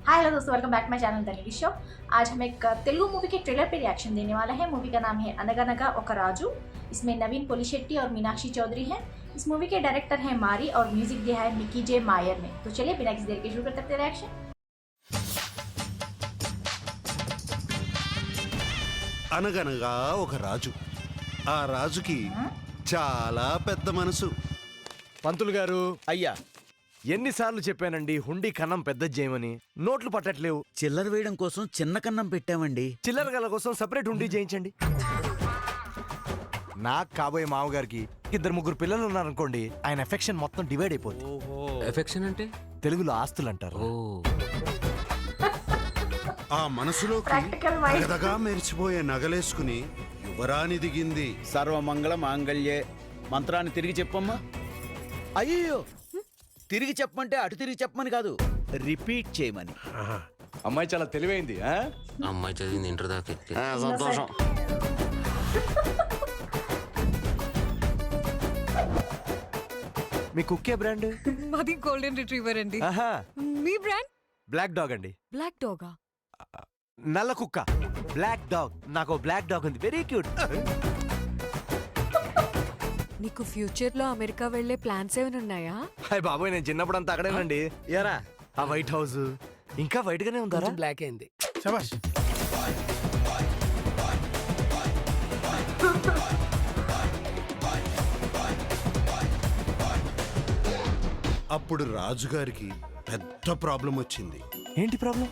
हाय hello दोस्तों, welcome back to my channel the Nidhi show. आज हम एक तेलुगु मूवी के ट्रेलर पे रिएक्शन देने वाले हैं। मूवी का नाम है अनगनगा ओक राजू। इसमें नवीन पोलिशेट्टी और मीनाक्षी चौधरी हैं। इस मूवी के डायरेक्टर हैं मारी और म्यूजिक दिया है मिकी जे मायर ने। तो चलिए बिना किसी देर के शुरू करते हैं रिएक्शन। అనగనగా ఒక రాజు. ఆ రాజుకి చాలా పెద్ద మనసు. పంతులు గారు అయ్యా ఎన్నిసార్లు చెప్పానండి హుండీ కన్నం పెద్ద చేయమని. నోట్లు పట్టట్లేవు. చిల్లర వేయడం కోసం చిన్న కన్నం పెట్టామండి. చిల్లర గల కోసం సపరేట్ హుండీ చేయించండి. నాకు కాబోయే మామగారికి ఇద్దరు ముగ్గురు పిల్లలు ఉన్నారనుకోండి, ఆయన ఎఫెక్షన్ మొత్తం డివైడ్ అయిపోతుంది. ఎఫెక్షన్ అంటే తెలుగులో ఆస్తులు అంటారు. ఆ మనసులోకి ప్రాక్టికల్ మైండ్. పెద్దగా మెరిచిపోయే నగలేసుకుని యువరాణి దిగింది. సర్వమంగళ మాంగళ్యే మంత్రాన్ని తిరిగి చెప్పమ్మా. అయ్యో, తిరిగి చెప్పమంటే అటు తిరిగి చెప్పమని కాదు, రిపీట్ చేయమని. అమ్మాయి చాలా తెలివైంది. అమ్మాయి చదివింది ఇంటర్ దాకా. సంతోషం. మీ కుక్కే బ్రాండ్? మాది గోల్డెన్ రిట్రీవర్ అండి. ఆహా, మీ బ్రాండ్? బ్లాక్ డాగ్ అండి. బ్లాక్ డాగా? నల్ల కుక్క, బ్లాక్ డాగ్. నాకు బ్లాక్ డాగ్ ఉంది, వెరీ క్యూట్. నీకు ఫ్యూచర్ లో అమెరికా వెళ్లే ప్లాన్స్ ఏమైనా ఉన్నాయా? హాయ్ బాబోయ్, నేను చిన్నప్పుడు అంతా అక్కడేనండి. ఎరా ఆ వైట్ హౌస్ ఇంకా వైట్ గానే ఉందారా? బ్లాక్ అయింది. శభాష్. అప్పుడు రాజుగారికి పెద్ద ప్రాబ్లం వచ్చింది. ఏంటి ప్రాబ్లం?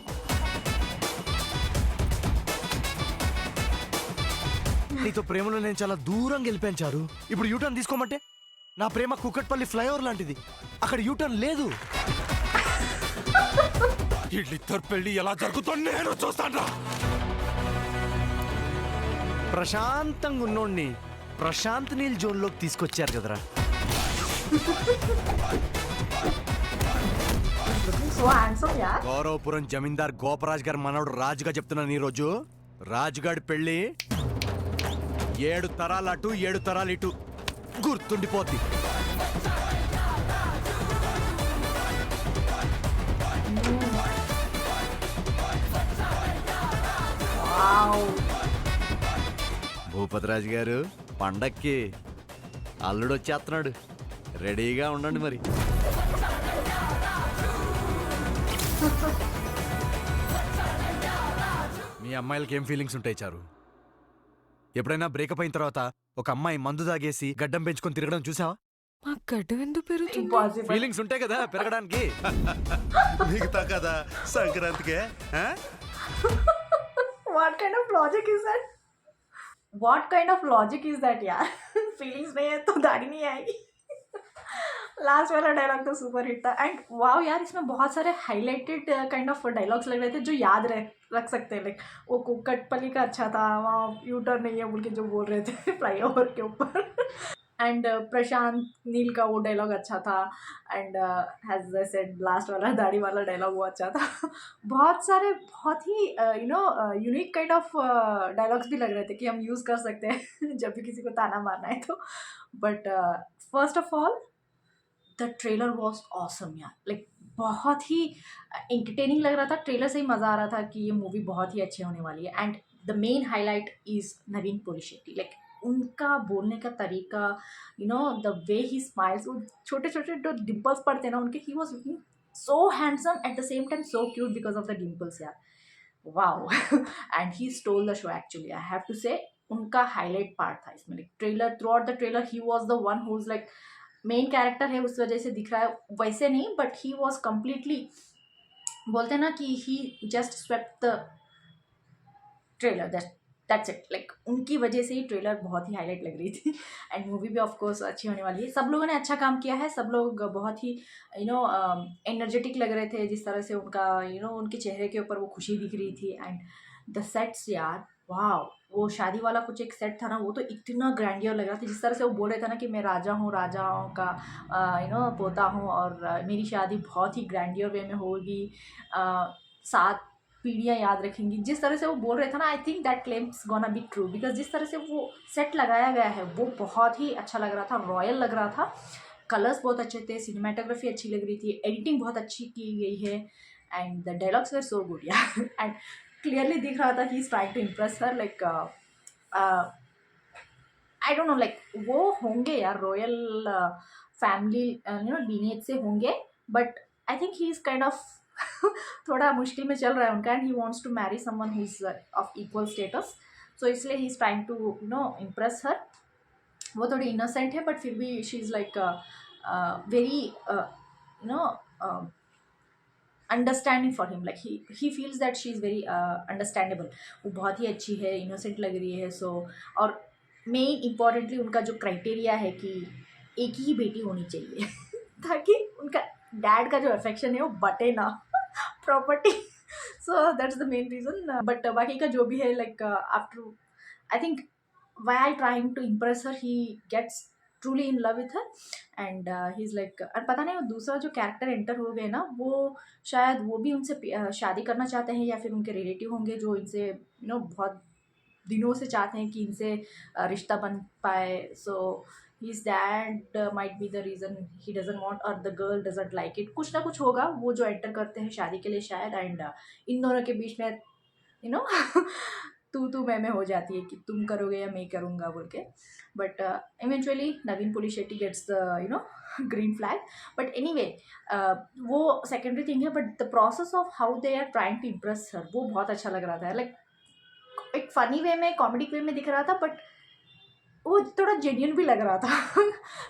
నీతో ప్రేమలో నేను చాలా దూరం గెలిపించారు. ఇప్పుడు యూటర్న్ తీసుకోమంటే నా ప్రేమ కుక్కట్పల్లి ఫ్లైఓవర్ లాంటిది, అక్కడ యూటర్న్ లేదు. వీళ్ళిద్దరు పెళ్లి ఎలా జరుగుతుందో నేను చూస్తాను. ప్రశాంతంగా ఉన్నోడిని ప్రశాంత్ నీల్ జోన్ లోకి తీసుకొచ్చారు కదరా. సో హ్యాండ్సమ్ యార్. గౌరవపురం జమీందార్ గోపరాజ్ గారు మనవడు రాజుగా చెప్తున్నాను. ఈ రోజు రాజుగాడి పెళ్లి 7 తరాలు అటు 7 తరాలు ఇటు గుర్తుండిపోద్ది. భూపతిరాజు గారు, పండక్కి అల్లుడు వచ్చేస్తున్నాడు, రెడీగా ఉండండి మరి. మీ అమ్మాయిలకి ఏం ఫీలింగ్స్ ఉంటాయి చారు? ఎప్పుడైనా బ్రేకప్ అయిన తర్వాత ఒక అమ్మాయి మందు తాగేసి గడ్డం పెంచుకొని తిరగడం చూసావా? మా గడ్డం ఎందుకు పెరుగుతుంది? ఇంపాసిబుల్. ఫీలింగ్స్ ఉంటాయి కదా పెరగడానికి. మిగతా కదా సంక్రాంతికే. What kind of logic is that? What kind of logic is that यार? फीलिंग्स नहीं है तो दाढ़ी नहीं आएगी. लास्ट वाला डायलॉग तो सुपर हिट था. एंड वाओ यार, इसमें बहुत सारे हाईलाइटेड काइंड ऑफ डायलॉग्स लग रहे थे जो याद रख सकते हैं. लाइक वो कुक्कटपल्ली का अच्छा था, वहाँ यूटर्न नहीं है बोल के जो बोल रहे थे फ्लाईओवर के ऊपर. एंड प्रशांत नील का वो डायलॉग अच्छा था. And has I said last वाला दाढ़ी वाला डायलॉग वो अच्छा था. बहुत सारे बहुत ही यूनिक काइंड ऑफ डायलॉग्स भी लग रहे थे कि हम यूज़ कर सकते हैं जब भी किसी को ताना मारना है तो. But first of all the trailer was awesome यार. लाइक बहुत ही एंटरटेनिंग लग रहा था. ट्रेलर से ही मज़ा आ रहा था कि ये मूवी बहुत ही अच्छी होने वाली है. And the main highlight is Naveen Polishetty. Like उनका बोलने का तरीका, द वे ही स्माइल्स, वो छोटे छोटे जो डिम्पल्स पड़ते हैं ना उनके, he was looking so handsome at the same time so cute because of the dimples यार. Wow. And he stole the show actually, I have to say. उनका हाईलाइट पार्ट था इसमें. Like trailer, throughout the trailer he was the one who is like main character है, उस वजह से दिख रहा है वैसे नहीं, बट ही वॉज कम्प्लीटली, बोलते हैं ना कि he just swept the trailer. That's it. Like उनकी वजह से ही ट्रेलर बहुत ही हाईलाइट लग रही थी. एंड मूवी भी ऑफ कोर्स अच्छी होने वाली है. सब लोगों ने अच्छा काम किया है. सब लोग बहुत ही एनर्जेटिक लग रहे थे. जिस तरह से उनका उनके चेहरे के ऊपर वो खुशी दिख रही थी. एंड द सेट्स यार, वाह. वो शादी वाला कुछ एक सेट था ना, वो तो इतना ग्रैंडियर लग रहा था. जिस तरह से वो बोल रहे थे ना कि मैं राजा हूँ, राजाओं का पोता हूँ, और मेरी शादी बहुत ही ग्रैंडियर वे में होगी, 7 पीढ़ियाँ याद रखेंगी. जिस तरह से वो बोल रहे थे ना, I think that claims gonna be true. Because जिस तरह से वो सेट लगाया गया है वो बहुत ही अच्छा लग रहा था, रॉयल लग रहा था. कलर्स बहुत अच्छे थे, सिनेमाटोग्राफी अच्छी लग रही थी, एडिटिंग बहुत अच्छी की गई है. And the dialogues were so good यार एंड क्लियरली दिख रहा था he is trying to impress her like I don't know like वो होंगे यार रॉयल फैमिली लीनिएज से होंगे but I think he is kind of थोड़ा मुश्किल में चल रहा है उनका and he wants to marry someone who is of equal status so इसलिए he is trying to impress her वो थोड़ी इनोसेंट है बट फिर भी she is like very understanding for him like he feels that she is very understandable वो बहुत ही अच्छी है इनोसेंट लग रही है सो और मेन इम्पॉर्टेंटली उनका जो क्राइटेरिया है कि एक ही बेटी होनी चाहिए ताकि उनका डैड का जो अफेक्शन है वो बटे ना property so that's the main reason but बाकी का जो भी है like after I think while trying to impress her he gets truly in love with her and he's like और पता नहीं वो दूसरा जो कैरेक्टर एंटर हो गए ना वो शायद वो भी उनसे शादी करना चाहते हैं या फिर उनके रिलेटिव होंगे जो इनसे बहुत दिनों से चाहते हैं कि इनसे रिश्ता बन पाए सो his dad might be the reason he doesn't want or the girl doesn't like it कुछ ना कुछ होगा वो जो एंटर करते हैं शादी के लिए शायद एंड इन दोनों के बीच में तू मैं हो जाती है कि तुम करोगे या मैं करूँगा बोल के but eventually Naveen Polishetty gets the green flag but anyway वो सेकेंडरी थिंग है but the process of how they are trying to impress her वो बहुत अच्छा लग रहा था लाइक एक फ़नी वे में कॉमेडिक वे में दिख रहा था बट वो थोड़ा जेन्युइन भी लग रहा था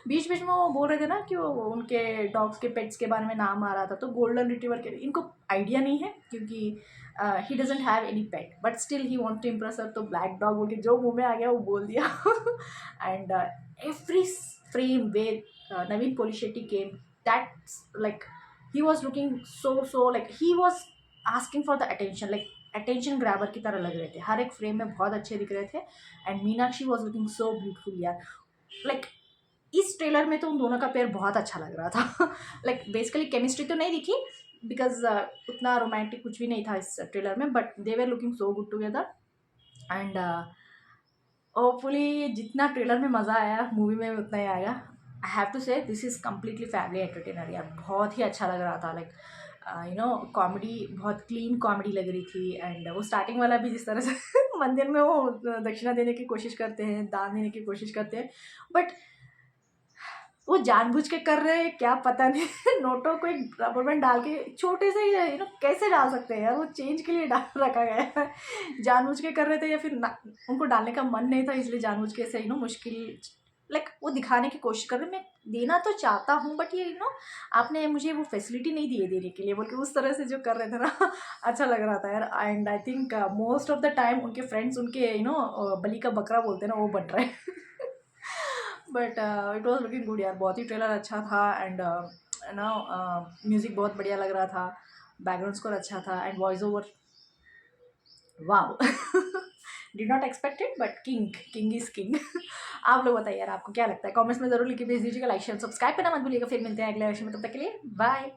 बीच बीच में वो बोल रहे थे ना कि वो उनके डॉग्स के पेट्स के बारे में नाम आ रहा था तो गोल्डन रिट्रीवर के इनको आइडिया नहीं है क्योंकि he doesn't have any pet but still he want to impress her तो ब्लैक डॉग बोल के जो मुंह में आ गया वो बोल दिया and every frame way Naveen Polishetty came that's like he was looking so like he was asking for the attention like attention grabber की तरह लग रहे थे हर एक फ्रेम में बहुत अच्छे दिख रहे थे and Meenakshi was looking so beautiful यार लाइक इस ट्रेलर में तो उन दोनों का पेयर बहुत अच्छा लग रहा था लाइक बेसिकली केमिस्ट्री तो नहीं दिखी बिकॉज उतना रोमांटिक कुछ भी नहीं था इस ट्रेलर में but they were looking so good together and hopefully जितना ट्रेलर में मज़ा आया मूवी में उतना ही आएगा आई हैव टू से this is completely family entertainer यार बहुत ही अच्छा लग रहा था लाइक कॉमेडी बहुत क्लीन कॉमेडी लग रही थी एंड वो स्टार्टिंग वाला भी जिस तरह से मंदिर में वो दक्षिणा देने की कोशिश करते हैं दान देने की कोशिश करते हैं बट वो जानबूझ के कर रहे हैं क्या पता नहीं नोटों को एक रबर बैंड डाल के छोटे से ही कैसे डाल सकते हैं यार वो चेंज के लिए डाल रखा गया है जानबूझ के कर रहे थे या फिर उनको डालने का मन नहीं था इसलिए जानबूझ के से मुश्किल लाइक वो दिखाने की कोशिश कर रहे मैं देना तो चाहता हूँ बट ये आपने मुझे वो फैसिलिटी नहीं दी है देने के लिए बोल के उस तरह से जो कर रहे थे ना अच्छा लग रहा था यार and I think most of the time उनके फ्रेंड्स उनके बलि का बकरा बोलते हैं ना वो बन रहे हैं but it was looking good यार बहुत ही ट्रेलर अच्छा था एंड म्यूज़िक बहुत बढ़िया लग रहा था बैकग्राउंड स्कोर अच्छा था and voice over wow did not expected but king is king आप लोग बताइए यार आपको क्या लगता है कमेंट्स में जरूर लिख के भेज दीजिएगा लाइक शेयर सब्सक्राइब करना मत भूलिएगा फिर मिलते हैं अगले वर्ष में तब तक के लिए बाय